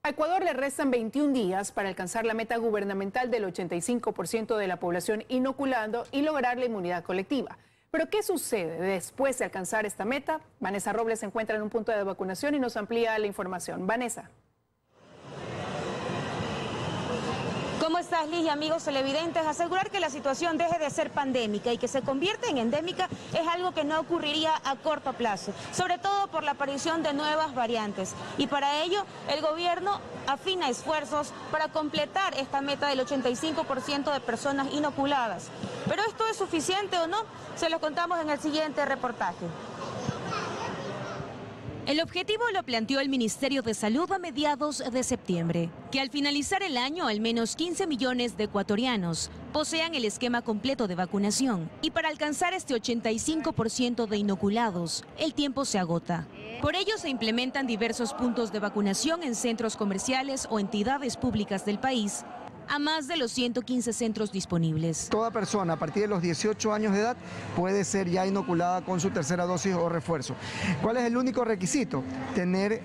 A Ecuador le restan 21 días para alcanzar la meta gubernamental del 85% de la población inoculando y lograr la inmunidad colectiva. Pero ¿qué sucede después de alcanzar esta meta? Vanessa Robles se encuentra en un punto de vacunación y nos amplía la información. Vanessa. ¿Cómo estás, Liz y amigos televidentes? Asegurar que la situación deje de ser pandémica y que se convierta en endémica es algo que no ocurriría a corto plazo, sobre todo por la aparición de nuevas variantes. Y para ello, el gobierno afina esfuerzos para completar esta meta del 85% de personas inoculadas. ¿Pero esto es suficiente o no? Se lo contamos en el siguiente reportaje. El objetivo lo planteó el Ministerio de Salud a mediados de septiembre, que al finalizar el año al menos 15 millones de ecuatorianos posean el esquema completo de vacunación. Y para alcanzar este 85% de inoculados, el tiempo se agota. Por ello se implementan diversos puntos de vacunación en centros comerciales o entidades públicas del país, a más de los 115 centros disponibles. Toda persona a partir de los 18 años de edad puede ser ya inoculada con su tercera dosis o refuerzo. ¿Cuál es el único requisito? Tener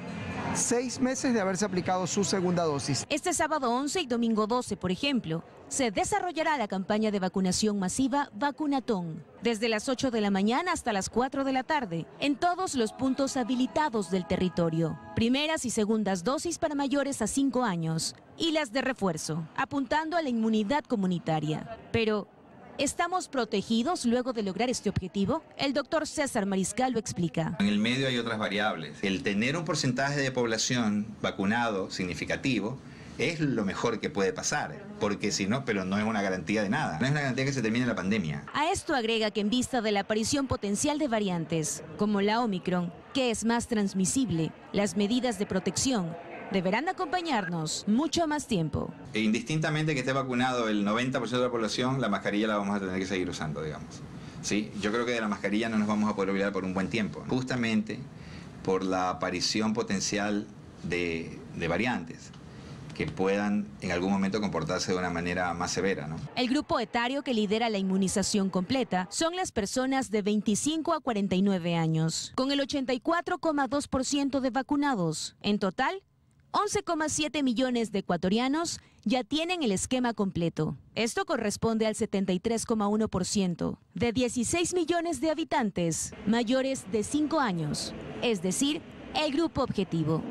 6 meses de haberse aplicado su segunda dosis. Este sábado 11 y domingo 12, por ejemplo, se desarrollará la campaña de vacunación masiva Vacunatón, desde las 8 de la mañana hasta las 4 de la tarde, en todos los puntos habilitados del territorio. Primeras y segundas dosis para mayores a 5 años y las de refuerzo, apuntando a la inmunidad comunitaria. Pero, ¿estamos protegidos luego de lograr este objetivo? El doctor César Mariscal lo explica. En el medio hay otras variables. El tener un porcentaje de población vacunado significativo es lo mejor que puede pasar, porque si no, pero no es una garantía de nada. No es una garantía que se termine la pandemia. A esto agrega que en vista de la aparición potencial de variantes, como la Omicron, que es más transmisible, las medidas de protección deberán acompañarnos mucho más tiempo. E indistintamente que esté vacunado el 90% de la población, la mascarilla la vamos a tener que seguir usando, digamos. ¿Sí? Yo creo que de la mascarilla no nos vamos a poder olvidar por un buen tiempo, justamente por la aparición potencial de variantes que puedan en algún momento comportarse de una manera más severa, ¿no? El grupo etario que lidera la inmunización completa son las personas de 25 a 49 años, con el 84,2% de vacunados. En total, 11,7 millones de ecuatorianos ya tienen el esquema completo. Esto corresponde al 73,1% de 16 millones de habitantes mayores de 5 años, es decir, el grupo objetivo.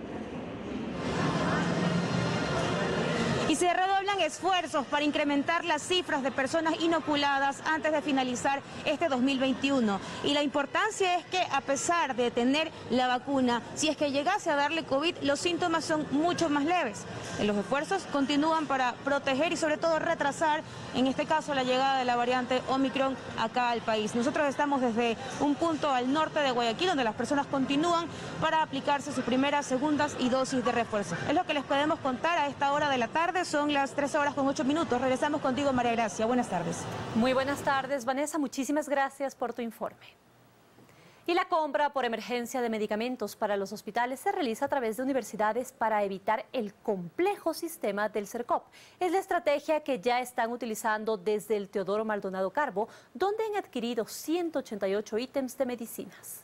Y se redoblan esfuerzos para incrementar las cifras de personas inoculadas antes de finalizar este 2021. Y la importancia es que a pesar de tener la vacuna, si es que llegase a darle COVID, los síntomas son mucho más leves. Los esfuerzos continúan para proteger y sobre todo retrasar, en este caso, la llegada de la variante Omicron acá al país. Nosotros estamos desde un punto al norte de Guayaquil, donde las personas continúan para aplicarse sus primeras, segundas y dosis de refuerzo. Es lo que les podemos contar a esta hora de la tarde. Son las 13:08. Regresamos contigo, María Gracia. Buenas tardes. Muy buenas tardes, Vanessa. Muchísimas gracias por tu informe. Y la compra por emergencia de medicamentos para los hospitales se realiza a través de universidades para evitar el complejo sistema del CERCOP. Es la estrategia que ya están utilizando desde el Teodoro Maldonado Carbo, donde han adquirido 188 ítems de medicinas.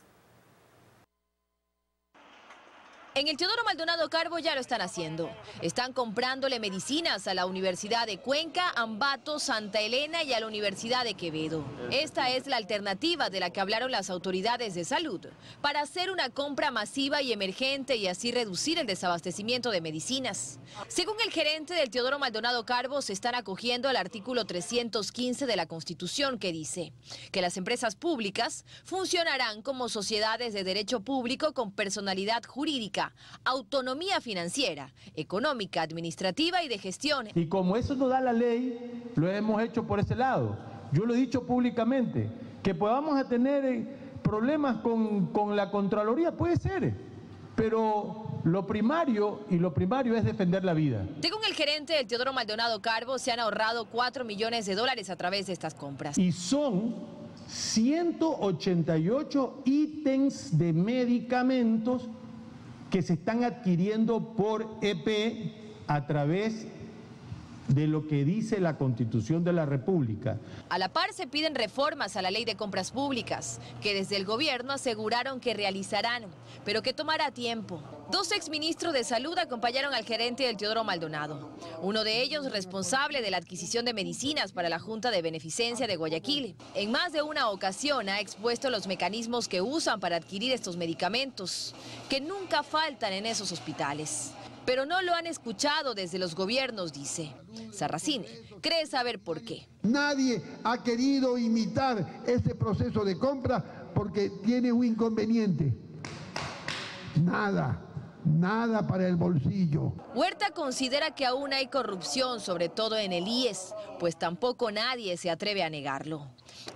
En el Teodoro Maldonado Carbo ya lo están haciendo. Están comprándole medicinas a la Universidad de Cuenca, Ambato, Santa Elena y a la Universidad de Quevedo. Esta es la alternativa de la que hablaron las autoridades de salud para hacer una compra masiva y emergente y así reducir el desabastecimiento de medicinas. Según el gerente del Teodoro Maldonado Carbo, se están acogiendo al artículo 315 de la Constitución, que dice que las empresas públicas funcionarán como sociedades de derecho público con personalidad jurídica, autonomía financiera, económica, administrativa y de gestión. Y como eso nos da la ley, lo hemos hecho por ese lado. Yo lo he dicho públicamente, que podamos tener problemas con la Contraloría, puede ser, pero lo primario es defender la vida. Según el gerente del Teodoro Maldonado Carbo, se han ahorrado $4 millones a través de estas compras. Y son 188 ítems de medicamentos que se están adquiriendo por EP a través de lo que dice la Constitución de la República. A la par se piden reformas a la Ley de Compras Públicas, que desde el gobierno aseguraron que realizarán, pero que tomará tiempo. Dos exministros de Salud acompañaron al gerente del Teodoro Maldonado. Uno de ellos responsable de la adquisición de medicinas para la Junta de Beneficencia de Guayaquil. En más de una ocasión ha expuesto los mecanismos que usan para adquirir estos medicamentos, que nunca faltan en esos hospitales. Pero no lo han escuchado desde los gobiernos, dice. Sarracine cree saber por qué. Nadie ha querido imitar ese proceso de compra porque tiene un inconveniente. Nada para el bolsillo. Huerta considera que aún hay corrupción, sobre todo en el IES, pues tampoco nadie se atreve a negarlo.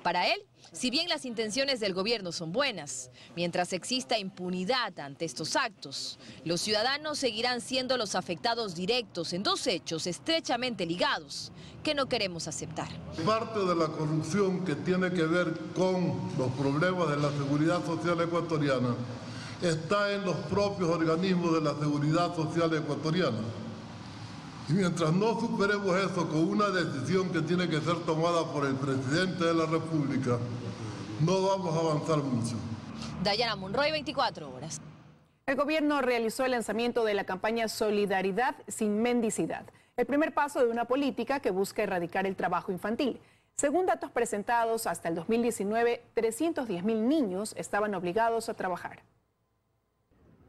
Para él, si bien las intenciones del gobierno son buenas, mientras exista impunidad ante estos actos, los ciudadanos seguirán siendo los afectados directos en dos hechos estrechamente ligados que no queremos aceptar. Parte de la corrupción que tiene que ver con los problemas de la seguridad social ecuatoriana está en los propios organismos de la seguridad social ecuatoriana. Y mientras no superemos eso con una decisión que tiene que ser tomada por el presidente de la República, no vamos a avanzar mucho. Dayana Monroy, 24 horas. El gobierno realizó el lanzamiento de la campaña Solidaridad sin mendicidad, el primer paso de una política que busca erradicar el trabajo infantil. Según datos presentados hasta el 2019, 310.000 niños estaban obligados a trabajar.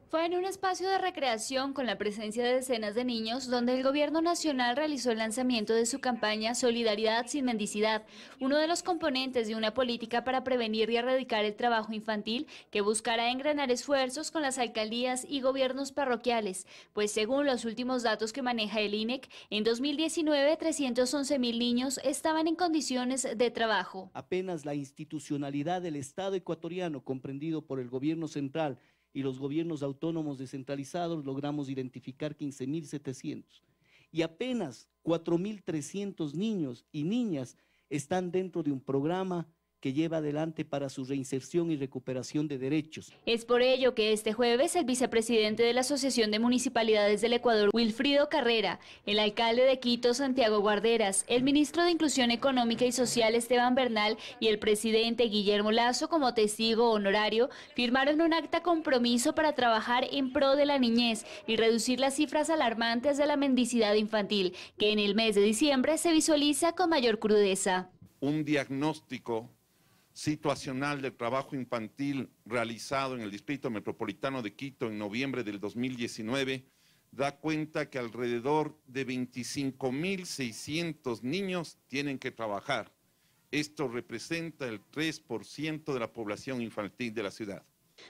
Fue en un espacio de recreación con la presencia de decenas de niños donde el gobierno nacional realizó el lanzamiento de su campaña Solidaridad sin mendicidad, uno de los componentes de una política para prevenir y erradicar el trabajo infantil que buscará engranar esfuerzos con las alcaldías y gobiernos parroquiales, pues según los últimos datos que maneja el INEC, en 2019 311.000 niños estaban en condiciones de trabajo. Apenas la institucionalidad del Estado ecuatoriano comprendido por el gobierno central y los gobiernos autónomos descentralizados logramos identificar 15.700 y apenas 4.300 niños y niñas están dentro de un programa que lleva adelante para su reinserción y recuperación de derechos. Es por ello que este jueves el vicepresidente de la Asociación de Municipalidades del Ecuador, Wilfrido Carrera, el alcalde de Quito, Santiago Guarderas, el ministro de Inclusión Económica y Social, Esteban Bernal, y el presidente Guillermo Lazo, como testigo honorario, firmaron un acta compromiso para trabajar en pro de la niñez y reducir las cifras alarmantes de la mendicidad infantil, que en el mes de diciembre se visualiza con mayor crudeza. Un diagnóstico situacional del trabajo infantil realizado en el Distrito Metropolitano de Quito en noviembre del 2019 da cuenta que alrededor de 25.600 niños tienen que trabajar. Esto representa el 3% de la población infantil de la ciudad.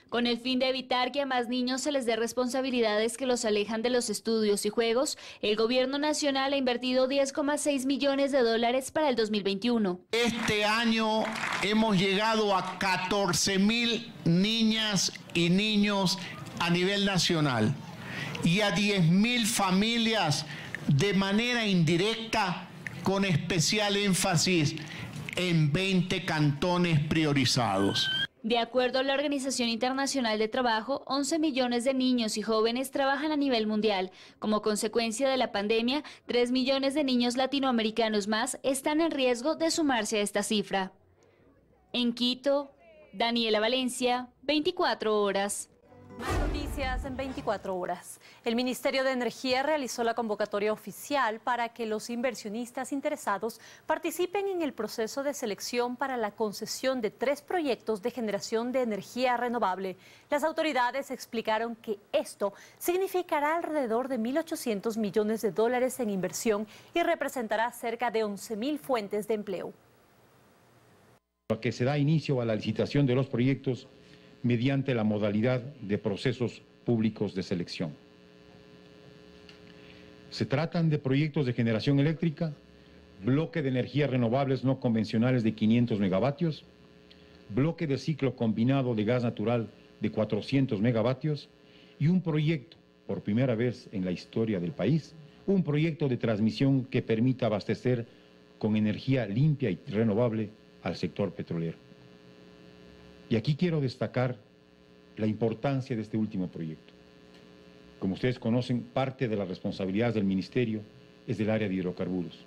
Con el fin de evitar que a más niños se les dé responsabilidades que los alejan de los estudios y juegos, el gobierno nacional ha invertido $10,6 millones para el 2021. Este año hemos llegado a 14.000 niñas y niños a nivel nacional y a 10.000 familias de manera indirecta, con especial énfasis en 20 cantones priorizados. De acuerdo a la Organización Internacional de Trabajo, 11 millones de niños y jóvenes trabajan a nivel mundial. Como consecuencia de la pandemia, 3 millones de niños latinoamericanos más están en riesgo de sumarse a esta cifra. En Quito, Daniela Valencia, 24 horas. Más noticias en 24 horas. El Ministerio de Energía realizó la convocatoria oficial para que los inversionistas interesados participen en el proceso de selección para la concesión de 3 proyectos de generación de energía renovable. Las autoridades explicaron que esto significará alrededor de $1.800 millones en inversión y representará cerca de 11.000 fuentes de empleo. Que se da inicio a la licitación de los proyectos mediante la modalidad de procesos públicos de selección. Se tratan de proyectos de generación eléctrica, bloque de energías renovables no convencionales de 500 megavatios, bloque de ciclo combinado de gas natural de 400 megavatios y un proyecto, por primera vez en la historia del país, un proyecto de transmisión que permita abastecer con energía limpia y renovable al sector petrolero. Y aquí quiero destacar la importancia de este último proyecto. Como ustedes conocen, parte de las responsabilidades del Ministerio es del área de hidrocarburos.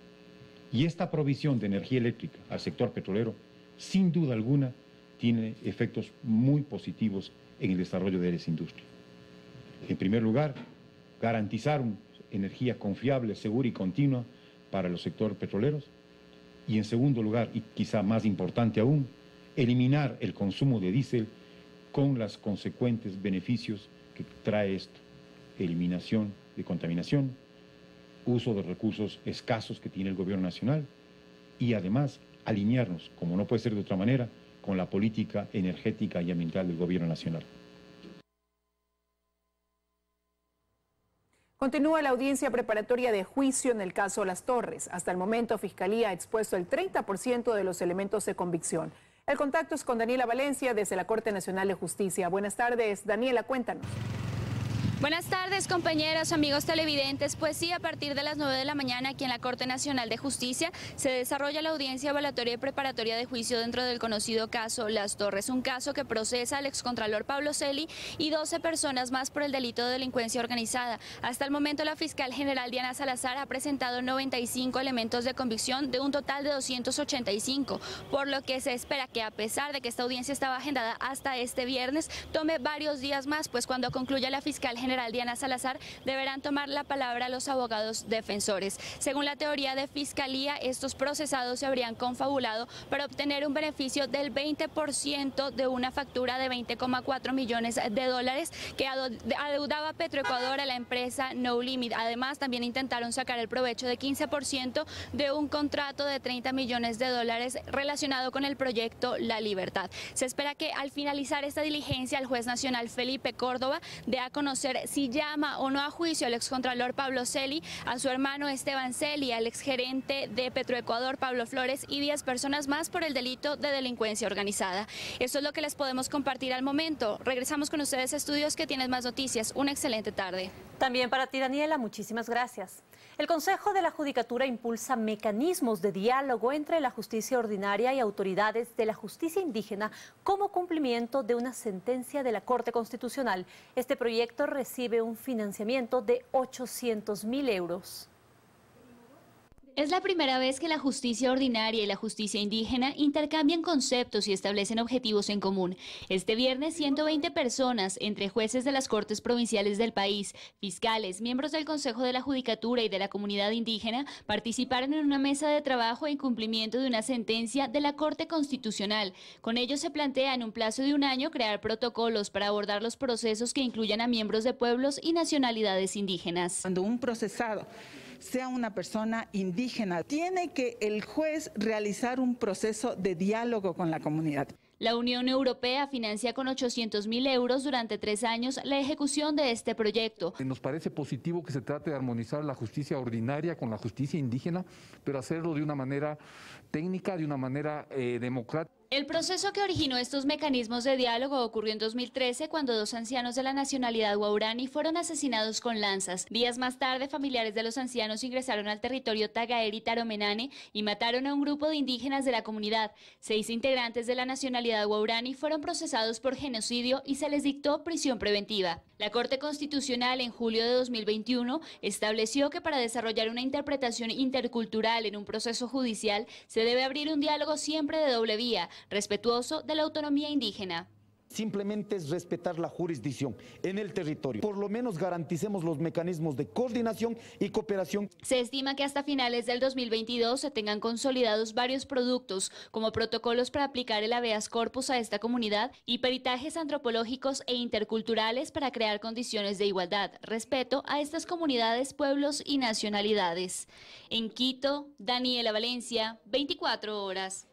Y esta provisión de energía eléctrica al sector petrolero, sin duda alguna, tiene efectos muy positivos en el desarrollo de esa industria. En primer lugar, garantizar energía confiable, segura y continua para los sectores petroleros. Y en segundo lugar, y quizá más importante aún, eliminar el consumo de diésel con los consecuentes beneficios que trae esto. Eliminación de contaminación, uso de recursos escasos que tiene el gobierno nacional y además alinearnos, como no puede ser de otra manera, con la política energética y ambiental del gobierno nacional. Continúa la audiencia preparatoria de juicio en el caso Las Torres. Hasta el momento, Fiscalía ha expuesto el 30% de los elementos de convicción. El contacto es con Daniela Valencia desde la Corte Nacional de Justicia. Buenas tardes, Daniela, cuéntanos. Buenas tardes, compañeros, amigos televidentes. Pues sí, a partir de las 9 de la mañana aquí en la Corte Nacional de Justicia se desarrolla la audiencia evaluatoria y preparatoria de juicio dentro del conocido caso Las Torres, un caso que procesa al excontralor Pablo Celi y 12 personas más por el delito de delincuencia organizada. Hasta el momento, la fiscal general Diana Salazar ha presentado 95 elementos de convicción de un total de 285, por lo que se espera que, a pesar de que esta audiencia estaba agendada hasta este viernes, tome varios días más, pues cuando concluya la fiscal general Diana Salazar deberán tomar la palabra los abogados defensores. Según la teoría de Fiscalía, estos procesados se habrían confabulado para obtener un beneficio del 20% de una factura de 20,4 millones de dólares que adeudaba Petroecuador a la empresa No Limit. Además, también intentaron sacar el provecho de 15% de un contrato de 30 millones de dólares relacionado con el proyecto La Libertad. Se espera que al finalizar esta diligencia, el juez nacional Felipe Córdoba dé a conocer si llama o no a juicio al excontralor Pablo Celi, a su hermano Esteban Celi, al exgerente de Petroecuador Pablo Flores y 10 personas más por el delito de delincuencia organizada. Eso es lo que les podemos compartir al momento. Regresamos con ustedes a estudios que tienen más noticias. Una excelente tarde. También para ti, Daniela, muchísimas gracias. El Consejo de la Judicatura impulsa mecanismos de diálogo entre la justicia ordinaria y autoridades de la justicia indígena como cumplimiento de una sentencia de la Corte Constitucional. Este proyecto recibe un financiamiento de 800.000 euros. Es la primera vez que la justicia ordinaria y la justicia indígena intercambian conceptos y establecen objetivos en común. Este viernes, 120 personas, entre jueces de las Cortes Provinciales del país, fiscales, miembros del Consejo de la Judicatura y de la comunidad indígena, participaron en una mesa de trabajo en cumplimiento de una sentencia de la Corte Constitucional. Con ello se plantea en un plazo de un año crear protocolos para abordar los procesos que incluyan a miembros de pueblos y nacionalidades indígenas. Cuando un procesado sea una persona indígena, tiene que el juez realizar un proceso de diálogo con la comunidad. La Unión Europea financia con 800.000 euros durante 3 años la ejecución de este proyecto. Nos parece positivo que se trate de armonizar la justicia ordinaria con la justicia indígena, pero hacerlo de una manera técnica, de una manera democrática. El proceso que originó estos mecanismos de diálogo ocurrió en 2013 cuando 2 ancianos de la nacionalidad guaraní fueron asesinados con lanzas. Días más tarde, familiares de los ancianos ingresaron al territorio Tagaeri Taromenane y mataron a un grupo de indígenas de la comunidad. 6 integrantes de la nacionalidad guaraní fueron procesados por genocidio y se les dictó prisión preventiva. La Corte Constitucional en julio de 2021 estableció que para desarrollar una interpretación intercultural en un proceso judicial se debe abrir un diálogo siempre de doble vía, respetuoso de la autonomía indígena. Simplemente es respetar la jurisdicción en el territorio. Por lo menos garanticemos los mecanismos de coordinación y cooperación. Se estima que hasta finales del 2022 se tengan consolidados varios productos, como protocolos para aplicar el habeas corpus a esta comunidad y peritajes antropológicos e interculturales para crear condiciones de igualdad, respeto a estas comunidades, pueblos y nacionalidades. En Quito, Daniela Valencia, 24 horas.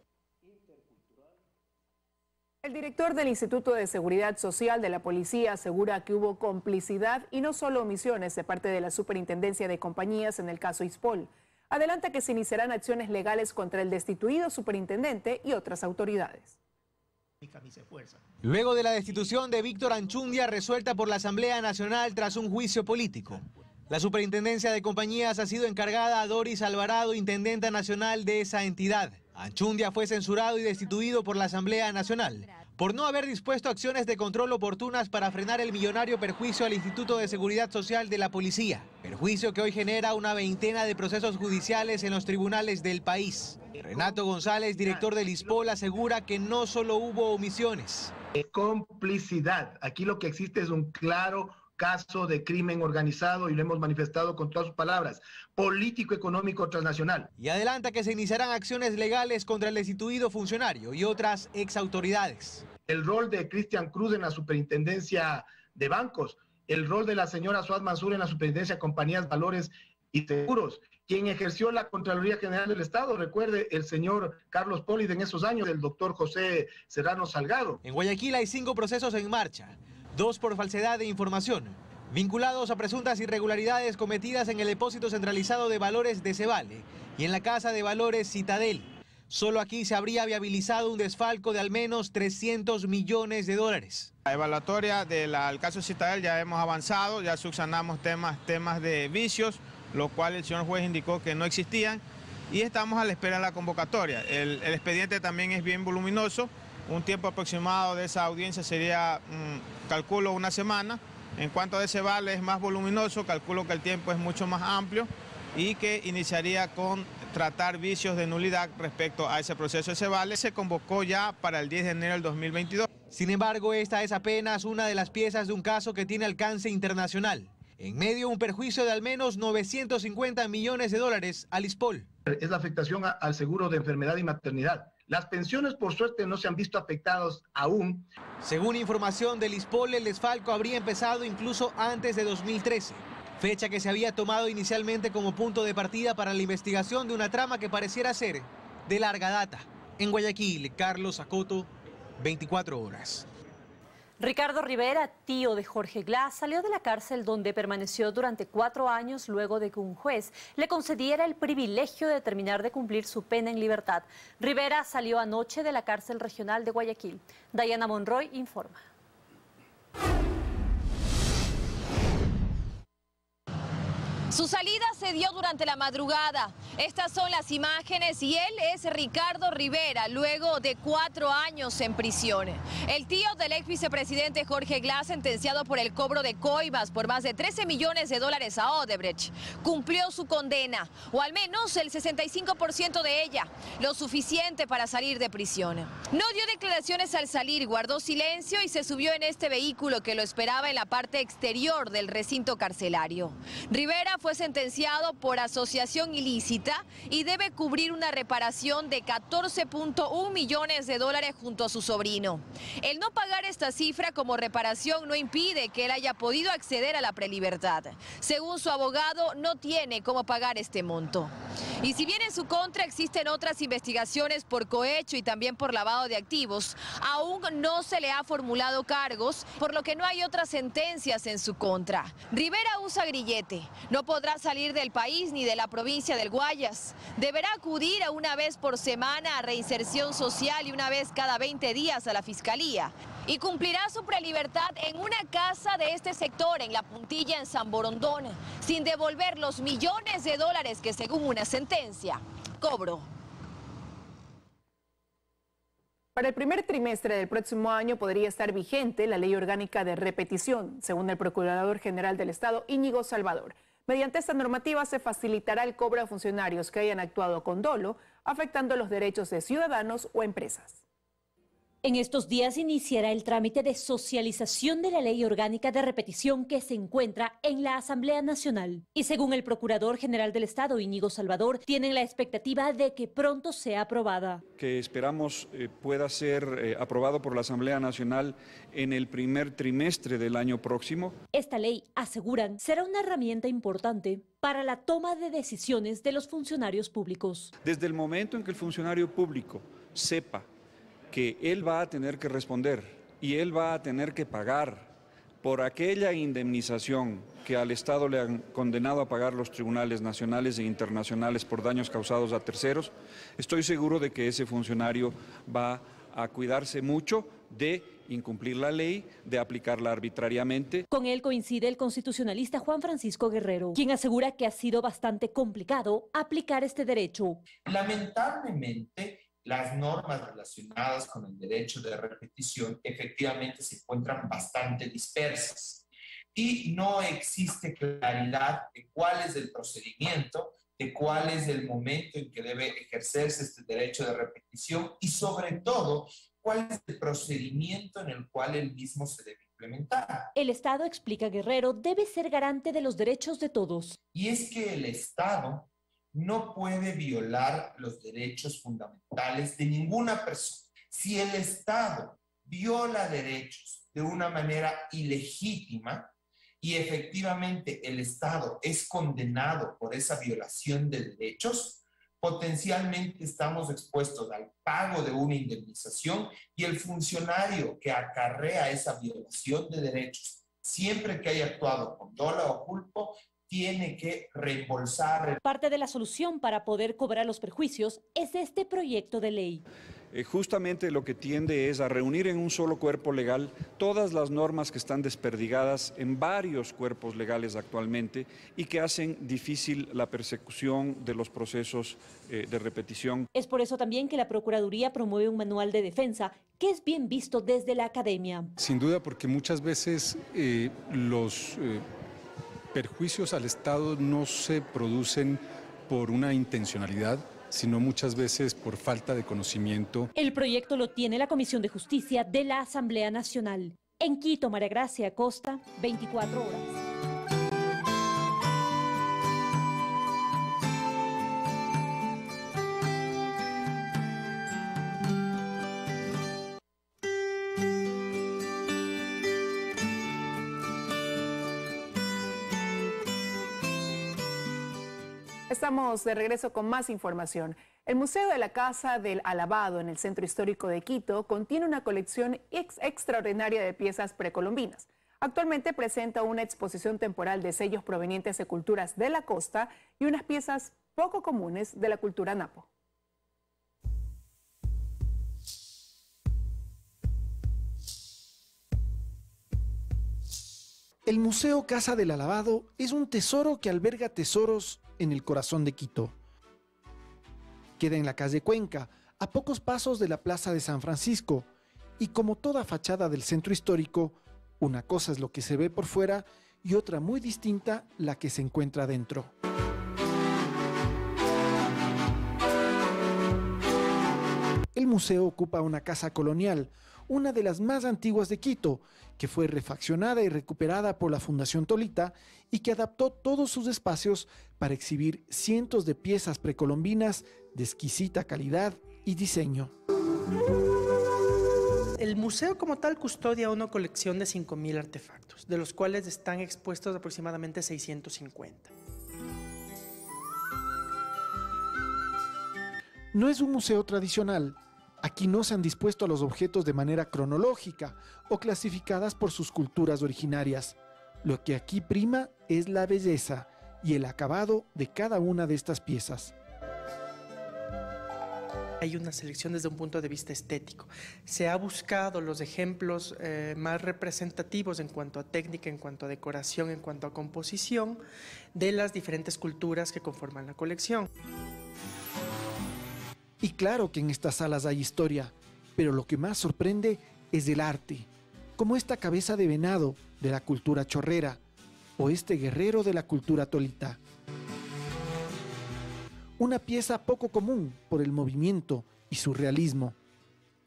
El director del Instituto de Seguridad Social de la Policía asegura que hubo complicidad y no solo omisiones de parte de la Superintendencia de Compañías en el caso Ispol. Adelanta que se iniciarán acciones legales contra el destituido superintendente y otras autoridades. Luego de la destitución de Víctor Anchundia resuelta por la Asamblea Nacional tras un juicio político, la Superintendencia de Compañías ha sido encargada a Doris Alvarado, intendenta nacional de esa entidad. Anchundia fue censurado y destituido por la Asamblea Nacional por no haber dispuesto acciones de control oportunas para frenar el millonario perjuicio al Instituto de Seguridad Social de la Policía. Perjuicio que hoy genera una veintena de procesos judiciales en los tribunales del país. Renato González, director del Ispol, asegura que no solo hubo omisiones. Complicidad. Aquí lo que existe es un claro caso de crimen organizado, y lo hemos manifestado con todas sus palabras, político, económico, transnacional. Y adelanta que se iniciarán acciones legales contra el destituido funcionario y otras exautoridades. El rol de Cristian Cruz en la superintendencia de bancos, el rol de la señora Suad Mansur en la superintendencia de compañías, valores y seguros, quien ejerció la Contraloría General del Estado, recuerde, el señor Carlos Polit en esos años, el doctor José Serrano Salgado. En Guayaquil hay 5 procesos en marcha, 2 por falsedad de información, vinculados a presuntas irregularidades cometidas en el depósito centralizado de valores de Cebale y en la Casa de Valores Citadel. Solo aquí se habría viabilizado un desfalco de al menos 300 millones de dólares. La evaluatoria del caso Citadel ya hemos avanzado, ya subsanamos temas de vicios, los cuales el señor juez indicó que no existían, y estamos a la espera de la convocatoria. El expediente también es bien voluminoso, un tiempo aproximado de esa audiencia sería, calculo, una semana. En cuanto a ese vale es más voluminoso, calculo que el tiempo es mucho más amplio y que iniciaría con tratar vicios de nulidad respecto a ese proceso. Ese vale se convocó ya para el 10 de enero del 2022. Sin embargo, esta es apenas una de las piezas de un caso que tiene alcance internacional. En medio, un perjuicio de al menos 950 millones de dólares al ISPOL. Es la afectación al seguro de enfermedad y maternidad. Las pensiones, por suerte, no se han visto afectadas aún. Según información del ISPOL, el desfalco habría empezado incluso antes de 2013, fecha que se había tomado inicialmente como punto de partida para la investigación de una trama que pareciera ser de larga data. En Guayaquil, Carlos Acoto, 24 horas. Ricardo Rivera, tío de Jorge Glass, salió de la cárcel donde permaneció durante 4 años luego de que un juez le concediera el privilegio de terminar de cumplir su pena en libertad. Rivera salió anoche de la cárcel regional de Guayaquil. Diana Monroy informa. Su salida se dio durante la madrugada. Estas son las imágenes y él es Ricardo Rivera, luego de 4 años en prisión. El tío del ex vicepresidente Jorge Glass, sentenciado por el cobro de coimas por más de 13 millones de dólares a Odebrecht, cumplió su condena, o al menos el 65% de ella, lo suficiente para salir de prisión. No dio declaraciones al salir, guardó silencio y se subió en este vehículo que lo esperaba en la parte exterior del recinto carcelario. Rivera fue sentenciado por asociación ilícita y debe cubrir una reparación de 14.1 millones de dólares junto a su sobrino. El no pagar esta cifra como reparación no impide que él haya podido acceder a la prelibertad. Según su abogado, no tiene cómo pagar este monto. Y si bien en su contra existen otras investigaciones por cohecho y también por lavado de activos, aún no se le ha formulado cargos, por lo que no hay otras sentencias en su contra. Rivera usa grillete, no podrá salir del país ni de la provincia del Guayas. Deberá acudir a una vez por semana a reinserción social y una vez cada 20 días a la fiscalía. Y cumplirá su prelibertad en una casa de este sector, en La Puntilla, en San Borondón, sin devolver los millones de dólares que, según una sentencia, cobró. Para el primer trimestre del próximo año podría estar vigente la Ley Orgánica de Repetición, según el Procurador General del Estado, Íñigo Salvador. Mediante esta normativa se facilitará el cobro a funcionarios que hayan actuado con dolo, afectando los derechos de ciudadanos o empresas. En estos días iniciará el trámite de socialización de la Ley Orgánica de Repetición que se encuentra en la Asamblea Nacional. Y según el Procurador General del Estado, Íñigo Salvador, tienen la expectativa de que pronto sea aprobada. Que esperamos pueda ser aprobado por la Asamblea Nacional en el primer trimestre del año próximo. Esta ley, aseguran, será una herramienta importante para la toma de decisiones de los funcionarios públicos. Desde el momento en que el funcionario público sepa que él va a tener que responder y él va a tener que pagar por aquella indemnización que al Estado le han condenado a pagar los tribunales nacionales e internacionales por daños causados a terceros, estoy seguro de que ese funcionario va a cuidarse mucho de incumplir la ley, de aplicarla arbitrariamente. Con él coincide el constitucionalista Juan Francisco Guerrero, quien asegura que ha sido bastante complicado aplicar este derecho. Lamentablemente, las normas relacionadas con el derecho de repetición efectivamente se encuentran bastante dispersas y no existe claridad de cuál es el procedimiento, de cuál es el momento en que debe ejercerse este derecho de repetición y sobre todo cuál es el procedimiento en el cual el mismo se debe implementar. implementar. El Estado, explica Guerrero, debe ser garante de los derechos de todos. Y es que el Estado no puede violar los derechos fundamentales de ninguna persona. Si el Estado viola derechos de una manera ilegítima y efectivamente el Estado es condenado por esa violación de derechos, potencialmente estamos expuestos al pago de una indemnización y el funcionario que acarrea esa violación de derechos, siempre que haya actuado con dolo o culpo, tiene que reembolsar. Parte de la solución para poder cobrar los perjuicios es este proyecto de ley. Justamente lo que tiende es a reunir en un solo cuerpo legal todas las normas que están desperdigadas en varios cuerpos legales actualmente y que hacen difícil la persecución de los procesos de repetición. Es por eso también que la Procuraduría promueve un manual de defensa que es bien visto desde la academia. Sin duda, porque muchas veces los perjuicios al Estado no se producen por una intencionalidad, sino muchas veces por falta de conocimiento. El proyecto lo tiene la Comisión de Justicia de la Asamblea Nacional. En Quito, María Gracia Acosta, 24 horas. Estamos de regreso con más información. El Museo de la Casa del Alabado en el Centro Histórico de Quito contiene una colección extraordinaria de piezas precolombinas. Actualmente presenta una exposición temporal de sellos provenientes de culturas de la costa y unas piezas poco comunes de la cultura napo. El Museo Casa del Alabado es un tesoro que alberga tesoros en el corazón de Quito. Queda en la calle Cuenca, a pocos pasos de la Plaza de San Francisco, y como toda fachada del centro histórico, una cosa es lo que se ve por fuera y otra muy distinta la que se encuentra dentro. El museo ocupa una casa colonial, una de las más antiguas de Quito, que fue refaccionada y recuperada por la Fundación Tolita y que adaptó todos sus espacios para exhibir cientos de piezas precolombinas de exquisita calidad y diseño. El museo como tal custodia una colección de 5.000 artefactos, de los cuales están expuestos aproximadamente 650. No es un museo tradicional. Aquí no se han dispuesto a los objetos de manera cronológica o clasificadas por sus culturas originarias. Lo que aquí prima es la belleza y el acabado de cada una de estas piezas. Hay una selección desde un punto de vista estético. Se ha buscado los ejemplos más representativos en cuanto a técnica, en cuanto a decoración, en cuanto a composición de las diferentes culturas que conforman la colección. Y claro que en estas salas hay historia, pero lo que más sorprende es el arte, como esta cabeza de venado de la cultura chorrera o este guerrero de la cultura tolita. Una pieza poco común por el movimiento y su realismo.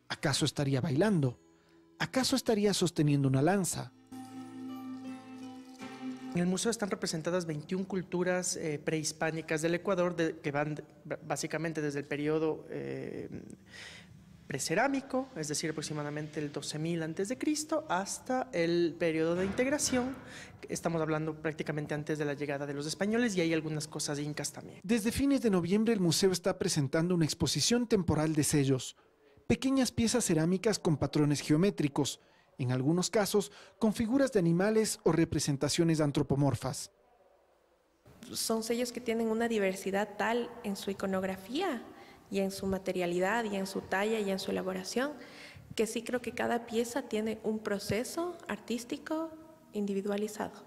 ¿Acaso estaría bailando? ¿Acaso estaría sosteniendo una lanza? En el museo están representadas 21 culturas prehispánicas del Ecuador que van básicamente desde el periodo precerámico, es decir, aproximadamente el 12.000 a.C., hasta el periodo de integración. Estamos hablando prácticamente antes de la llegada de los españoles y hay algunas cosas incas también. Desde fines de noviembre el museo está presentando una exposición temporal de sellos, pequeñas piezas cerámicas con patrones geométricos, en algunos casos con figuras de animales o representaciones antropomorfas. Son sellos que tienen una diversidad tal en su iconografía y en su materialidad y en su talla y en su elaboración, que sí creo que cada pieza tiene un proceso artístico individualizado.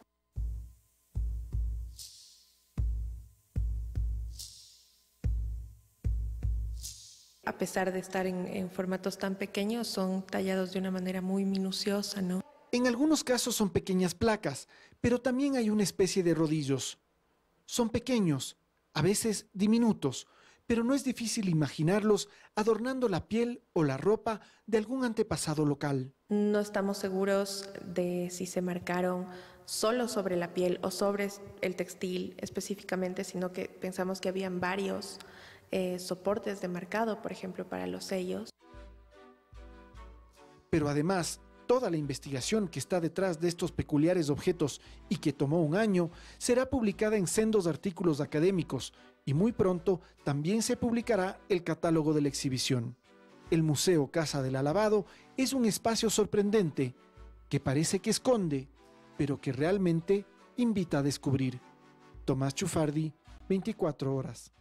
A pesar de estar en formatos tan pequeños, son tallados de una manera muy minuciosa, ¿no? En algunos casos son pequeñas placas, pero también hay una especie de rodillos. Son pequeños, a veces diminutos, pero no es difícil imaginarlos adornando la piel o la ropa de algún antepasado local. No estamos seguros de si se marcaron solo sobre la piel o sobre el textil específicamente, sino que pensamos que habían varios soportes de marcado, por ejemplo, para los sellos. Pero además, toda la investigación que está detrás de estos peculiares objetos y que tomó un año, será publicada en sendos artículos académicos y muy pronto también se publicará el catálogo de la exhibición. El Museo Casa del Alabado es un espacio sorprendente que parece que esconde, pero que realmente invita a descubrir. Tomás Chufardi, 24 horas.